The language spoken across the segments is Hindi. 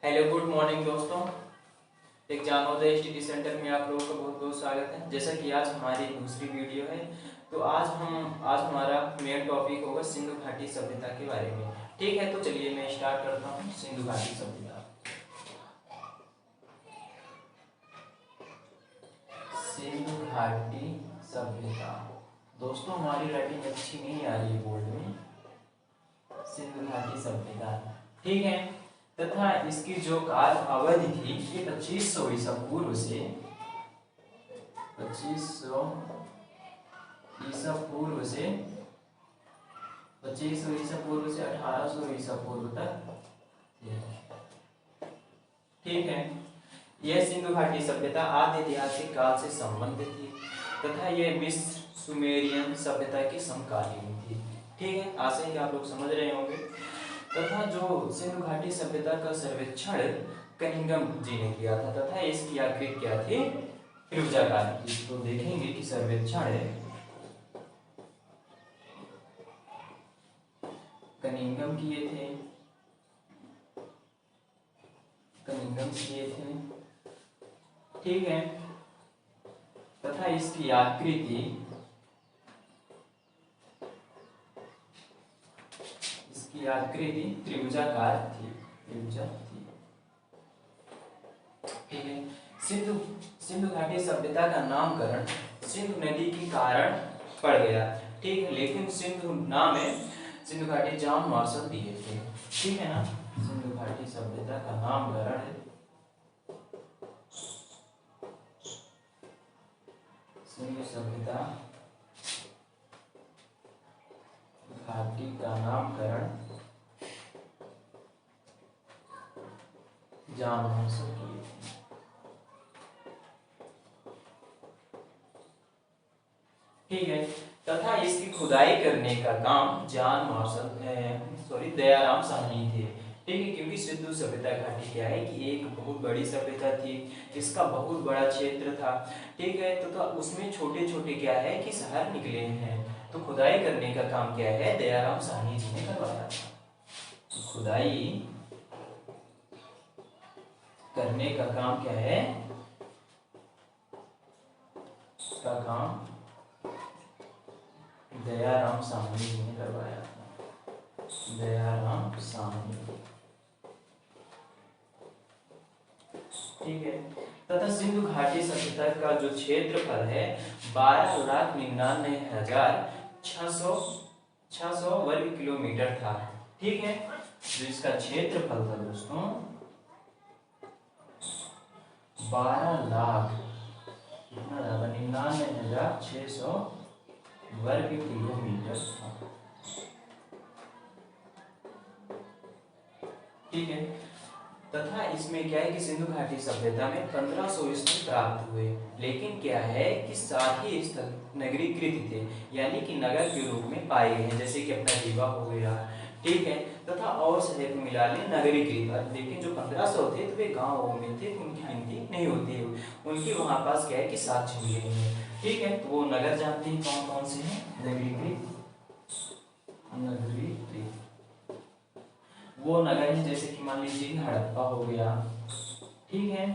हेलो गुड मॉर्निंग दोस्तों। एग्जाम नवोदय स्टडी सेंटर में आप लोगों का बहुत बहुत स्वागत है। जैसा कि आज हमारी दूसरी वीडियो है, तो आज हमारा मेन टॉपिक होगा सिंधु घाटी सभ्यता के बारे में। ठीक है, तो चलिए मैं स्टार्ट करता हूँ। सिंधु घाटी सभ्यता, सिंधु घाटी सभ्यता। दोस्तों हमारी राइटिंग अच्छी नहीं आ रही है बोर्ड में। सिंधु घाटी सभ्यता, ठीक है। तथा इसकी जो काल अवधि थी ये 2500 ईसा पूर्व से 2500 ईसा पूर्व से 1800 ईसा पूर्व तक, ठीक है। यह सिंधु घाटी सभ्यता आदि ऐतिहासिक काल से संबंधित थी तथा यह मिस्र सुमेरियन सभ्यता की समकालीन थी। ठीक है, आशा है आप लोग समझ रहे होंगे। तथा जो सिंधु घाटी सभ्यता का सर्वेक्षण कनिंघम जी ने किया था तथा इसकी आकृति क्या थी, त्रिभुजाकार की। तो देखेंगे कि सर्वेक्षण कनिंघम किए थे, ठीक है। तथा इसकी आकृति त्रिभुजाकार थी, ठीक है। सिंधु घाटी सभ्यता का नामकरण सिंधु नदी के कारण पड़ गया, ठीक है। लेकिन सिंधु नाम में सिंधु घाटी जॉन मार्शल दिए थे, ठीक है ना। सिंधु घाटी सभ्यता का नामकरण सिंधु सभ्यता घाटी का नामकरण जॉन मार्शल किए थे, ठीक है। तथा इसकी खुदाई करने का काम दयाराम साहनी थे, ठीक है। क्योंकि सिंधु सभ्यता घाटी क्या है कि एक बहुत बड़ी सभ्यता थी, इसका बहुत बड़ा क्षेत्र था, ठीक है। तो उसमें छोटे छोटे क्या है कि शहर निकले हैं, तो खुदाई करने का काम क्या है दयाराम साहनी जी ने करवाया था। खुदाई करने का काम क्या है, इसका काम दयाराम साहनी जी ने करवाया था, दयाराम साहनी, ठीक है। तथा सिंधु घाटी सभ्यता का जो क्षेत्रफल है 12,99,600 वर्ग किलोमीटर था, ठीक है। जो इसका क्षेत्रफल था दोस्तों 12,99,600 वर्ग किलोमीटर था, ठीक है। तथा इसमें क्या है कि सिंधु घाटी सभ्यता में 1500 स्थल प्राप्त हुए, लेकिन क्या है कि साथ ही स्थल नगरीकृत थे, यानी कि नगर के रूप में पाए गए हैं, जैसे कि अपना रीवा हो गया, ठीक है। तथा और शहर को मिला ले नगरीकृत, लेकिन जो 1500 थे तो वे गाँव में थे, उनकी गिनती नहीं होती है। उनकी वहां पास क्या है कि साक्ष्य मिले हैं, ठीक है। तो वो नगर जानते हैं कौन कौन से हैं, नगरीकृत वो नगर है, जैसे कि मान लीजिए हड़प्पा हो गया, ठीक है,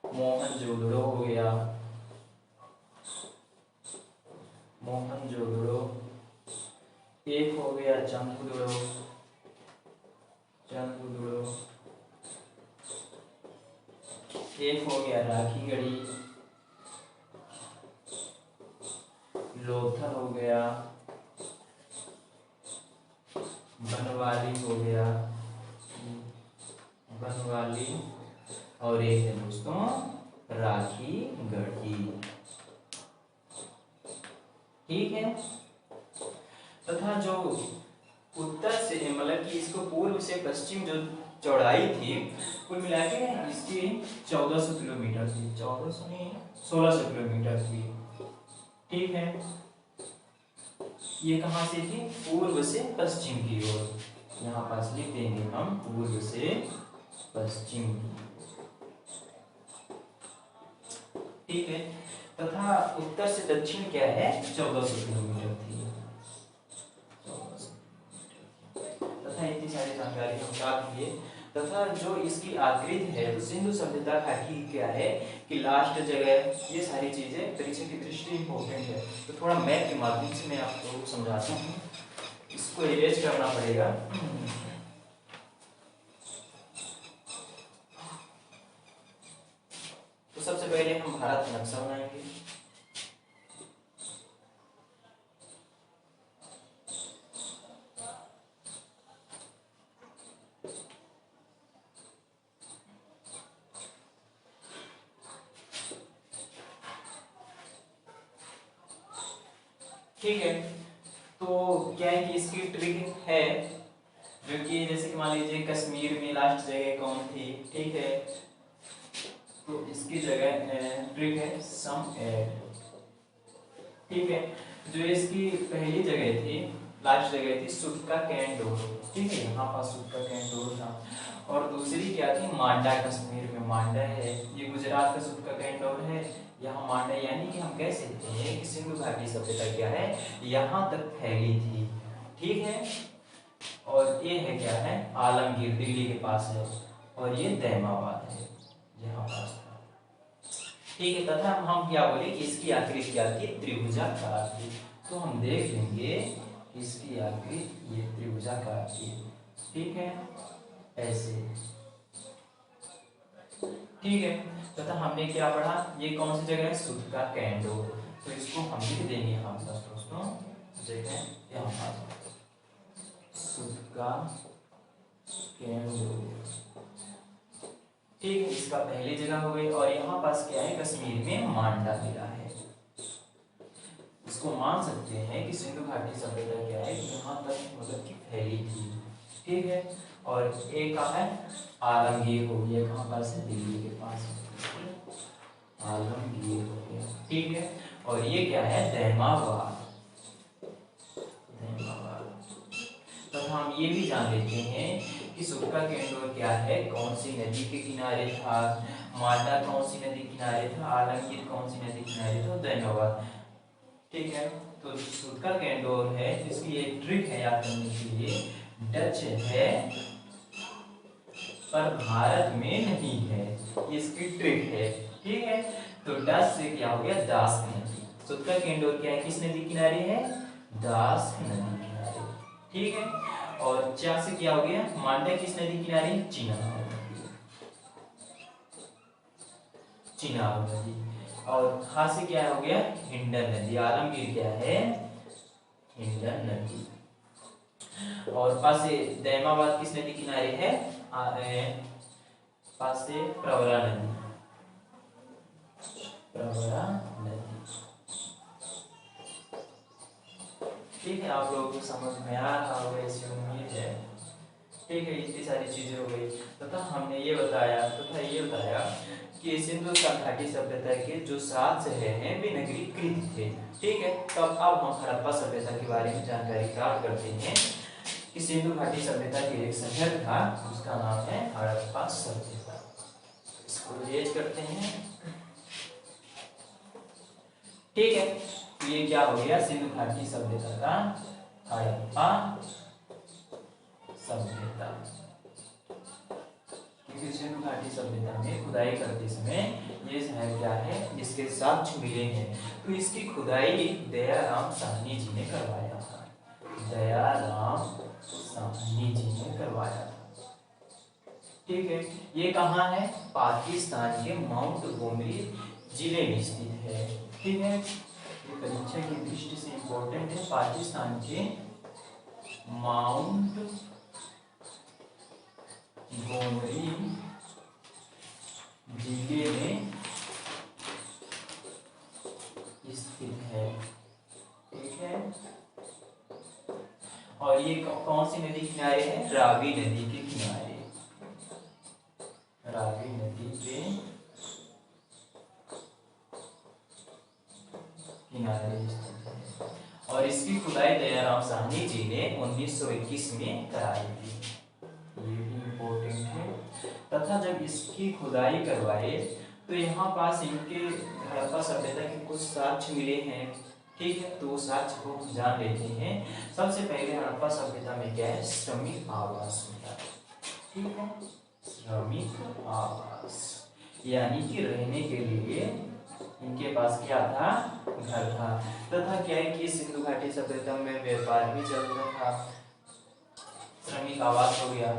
मोहनजोदड़ो हो गया, एक हो गया चंकुदड़ो, एक हो गया राखीगढ़ी, लोथल हो गया, बनवाली हो गया, और एक है दोस्तों राखीगढ़ी, ठीक है। तथा जो उत्तर से मतलब कि इसको पूर्व से पश्चिम जो चौड़ाई थी कुल मिला के इसकी 1400 किलोमीटर थी, 1400 नहीं 1600 किलोमीटर थी, ठीक है। ये कहां से थी, पूर्व से पश्चिम की ओर, यहाँ पास लिख देंगे हम पूर्व से पश्चिम की, ठीक है। तथा उत्तर से दक्षिण क्या है 1400 किलोमीटर थी, तथा इतनी सारी जानकारी हम प्राप्त किए। तथा जो इसकी आकृति है तो सिंधु सभ्यता घाटी क्या है कि लास्ट जगह, ये सारी चीजें परीक्षा की दृष्टि इंपॉर्टेंट है। तो थोड़ा मैप के माध्यम से मैं आपको समझाता हूँ, इसको इरेज करना पड़ेगा। तो सबसे पहले हम भारत का नक्शा बनाएंगे। ठीक है, तो क्या है कि इसकी ट्रिक है, जो कि जैसे कि मान लीजिए कश्मीर में लास्ट जगह कौन थी, ठीक है, तो इसकी जगह ट्रिक है सम एट। ठीक है, जो इसकी पहली जगह थी, लास्ट जगह थी सुटका कैंडोर, ठीक है, यहाँ पास सुटका कैंडोर था। और दूसरी क्या थी, मांडा, कश्मीर में मांडा है, ये गुजरात का सुटका कैंडोर है, यहाँ मांडा। यानी कि हम कह सकते हैं कि सिंधु घाटी सभ्यता क्या है, यहाँ तक फैली थी। ठीक है, और ये है क्या है, आलमगीर दिल्ली के पास है, और ये दैमाबाद है, यहाँ पास था। ठीक है, तथा हम क्या बोले कि इसकी आकृति क्या थी, त्रिभुजाकार थी। तो हम देख लेंगे इसकी आकृति ये त्रिभुजाकार थी। ठीक है, ऐसे। ठीक है, तथा हमने क्या पढ़ा, ये कौन सी जगह है, सुटका कैंडोर। तो इसको हम लिख देंगे यहाँ पर दोस्तों, जगह यहाँ पर सुटका कैंडोर। ठीक है, इसका पहली जगह हो गई। और यहाँ पास क्या है, कश्मीर में मांडा मिला है। इसको मान सकते हैं कि सिंधु घाटी सभ्यता क्या है, यहाँ तक मतलब कि फैली थी। ठीक है, और एक कहाँ है, आलमगीर हो गया, कहाँ पास है, दिल्ली के पास आलमगीर हो गया। ठीक है, और ये क्या है, दैमाबाद। तथा हम ये भी जान लेते हैं कि सुटका कैंडोर क्या है, कौन सी नदी के किनारे था, मांडा कौन सी नदी किनारे था, आलमगीर कौन सी नदी किनारे था, दैमाबाद। ठीक है, तो सुटका कैंडोर है, इसकी एक ट्रिक है याद करने के लिए, डच है पर भारत में नहीं है, इसकी ट्रिक है। ठीक है, तो डच से क्या हो गया, दास नदी। सुटका कैंडोर क्या है, किस नदी किनारे है, दास नदी किनारे। ठीक है, और चा से क्या हो गया, मांडा किस नदी किनारे, चिनाब नदी। और खा से क्या हो गया, हिंडन नदी। आलमगीर क्या है, हिंडन नदी। और पास से दैमाबाद किस नदी किनारे है, पास से प्रवरा नदी, प्रवरा नदी। ठीक है, आप लोगों को समझ में आ रहा होगा, ऐसी उम्मीद है। ठीक है, इतनी सारी चीजें हो गई। तथा हमने ये बताया कि सिंधु घाटी सभ्यता के जो 7 शहर हैं वे नगरीकृत थे। ठीक है, तो अब हम हड़प्पा सभ्यता के बारे में जानकारी प्राप्त करते हैं कि सिंधु घाटी सभ्यता के एक शहर था, उसका नाम है हड़प्पा सभ्यता। इसको रेज करते हैं। ठीक है, तो ये क्या हो गया, सिंधु घाटी सभ्यता का हड़प्पा सभ्यता। क्योंकि सिंधु घाटी सभ्यता में खुदाई करते समय ये शहर क्या है, जिसके साक्ष्य मिले हैं, तो इसकी खुदाई दयाराम साहनी जी ने करवाया था। दयाराम साहनी जी ने करवाया था। ठीक है, ये कहाँ है, पाकिस्तान के माउंट गोमरी जिले में स्थित है। ठीक है, ये परीक्षा की दृष्टि से इंपॉर्टेंट है, पाकिस्तान के माउंट गोमरी जिले में स्थित है। ठीक है, और ये कौन सी नदी किनारे है, रावी नदी के किनारे, रावी नदी के किनारे स्थित है। और इसकी खुदाई दयाराम साहनी जी ने 1921 में कराई थी, ये भी इम्पोर्टेंट है। तथा जब इसकी खुदाई करवाए तो यहाँ पास इनके हड़प्पा सभ्यता के कुछ साक्ष्य मिले हैं। ठीक है, तो वो साक्ष्य को जान लेते हैं। सबसे पहले हड़प्पा सभ्यता में क्या है, श्रमिक आवास मिला। ठीक है, श्रमिक आवास, यानी कि रहने के लिए इनके पास क्या था, घर था। तथा क्या है कि सिंधु घाटी सभ्यता में व्यापार भी चल रहा था। श्रमिक आवास हो गया,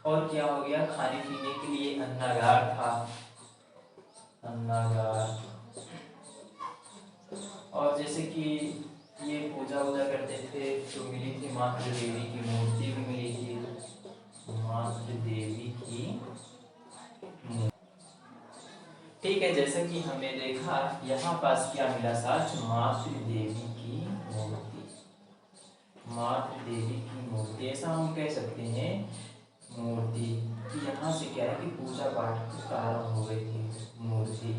और क्या हो गया, खाने पीने के लिए अन्नागार था, अन्नागार। और जैसे कि ये पूजा वूजा करते थे तो मिली थी मातृ देवी की मूर्ति भी मिली थी, मातृ देवी की मूर्ति। ठीक है, जैसा कि हमने देखा यहाँ पास क्या मिला साक्ष्य, मातृ देवी की मूर्ति, मातृ देवी की मूर्ति, ऐसा हम कह सकते हैं मूर्ति कि यहाँ से क्या है कि पूजा पाठ प्रारंभ हो गई थी मूर्ति,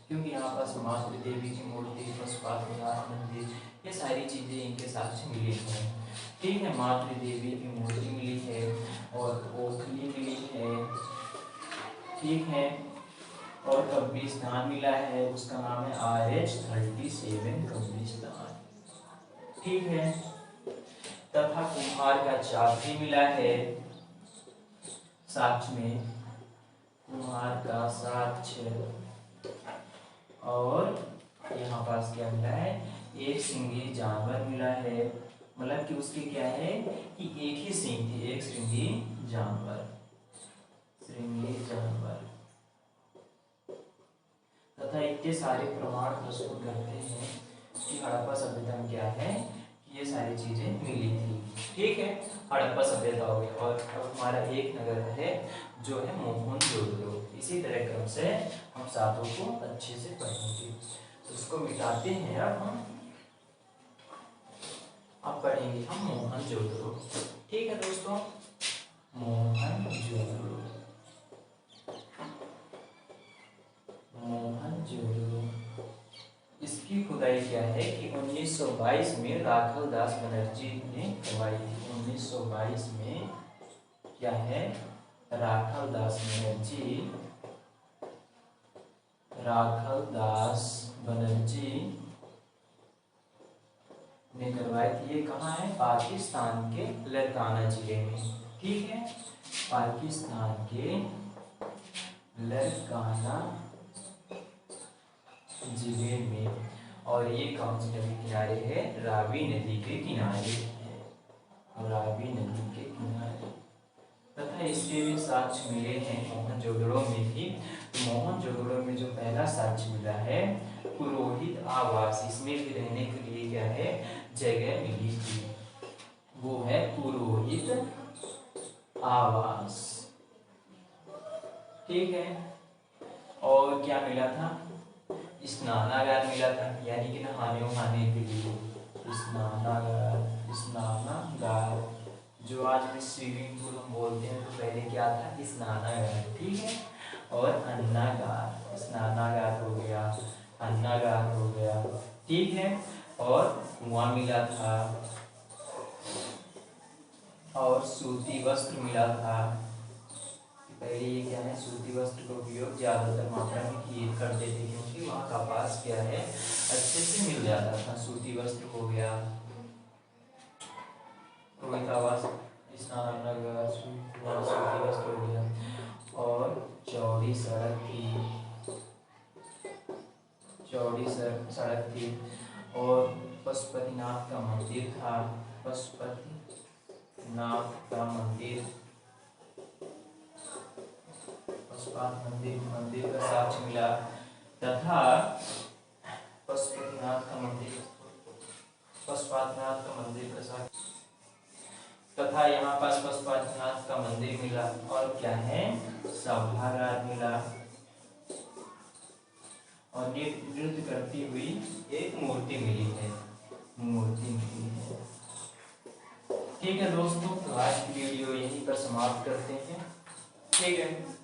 क्योंकि यहाँ पास मातृ देवी की मूर्ति, पशुपातनाथ मंदिर, ये सारी चीजें इनके साक्ष्य मिली हैं। ठीक है, मातृ देवी की मूर्ति मिली है और ओखली मिली है। ठीक है, और कब्रिस्तान मिला है, उसका नाम है RH-37 कब्रिस्तान। ठीक है, तथा कुम्हार का चाप भी मिला है साक्ष्य में, कुम्हार का साक्ष्य। और यहाँ पास क्या मिला है, एक सिंगी जानवर मिला है, मतलब कि उसके क्या है कि एक ही सींग थी, एक श्रृंगी जानवर, श्रृंगी जानवर। तथा इतने सारे प्रमाण प्रस्तुत करते हैं कि हड़प्पा सभ्यता में क्या है, ये सारी चीजें मिली थी। ठीक है, हड़प्पा सभ्यता हो गया। और अब हमारा एक नगर है जो है मोहनजोदड़ो। इसी तरह क्रम से हम सातों को अच्छे से पढ़ेंगे, तो उसको मिटाते हैं। अब पढ़ेंगे हम मोहनजोदड़ो। ठीक है दोस्तों, मोहनजोदड़ो, मोहनजोदड़ो। इसकी खुदाई क्या है कि 1922 में राघव दास बनर्जी ने करवाई थी। 1922 में क्या है, राघव दास बनर्जी, राघव दास बनर्जी ने करवाई थी। ये कहाँ है, पाकिस्तान के लड़काना जिले में। ठीक है, पाकिस्तान के लड़काना जिले में। और ये कौन सी नदी के किनारे है, रावी नदी के किनारे है, रावी नदी के किनारे। तथा इसके भी साक्ष्य मिले हैं मोहनजोदड़ो में भी। मोहनजोदड़ो में जो पहला साक्ष्य मिला है, पुरोहित आवास, इसमें भी रहने के लिए क्या है, जगह मिली थी, वो है पुरोहित आवास। ठीक है, और क्या मिला था, स्नानागार मिला था, यानी कि नहाने वहाने के लिए स्नानागार, स्नानागार, जो आज में स्विमिंग पूल हम बोलते हैं, तो पहले क्या था, स्नानागार। ठीक है, और अन्नागार, स्नानागार हो गया, अन्नागार हो गया। ठीक है, और कुआं मिला था, और सूती वस्त्र मिला था। पहले ये क्या है, सूती वस्त्र का उपयोग ज्यादातर मात्रा में किए करते थे, क्योंकि वहाँ कपास क्या है, अच्छे से मिल जाता था। सूती वस्त्र हो गया, सूती वस्त्र हो गया, और चौड़ी सड़क थी, चौड़ी सड़क थी, और पशुपतिनाथ का मंदिर था, पशुपतिनाथ का मंदिर, मंदिर का साक्ष्य मिला। तथा पशुपतिनाथ का मंदिर, पशुपतिनाथ का मंदिर का साक्ष्य, तथा यहाँ पास पशुपतिनाथ का मंदिर मिला, और क्या है, सभागार मिला, और नृत्य करती हुई एक मूर्ति मिली है, मूर्ति मिली है। ठीक है दोस्तों, तो आज की वीडियो यहीं पर समाप्त करते हैं। ठीक है।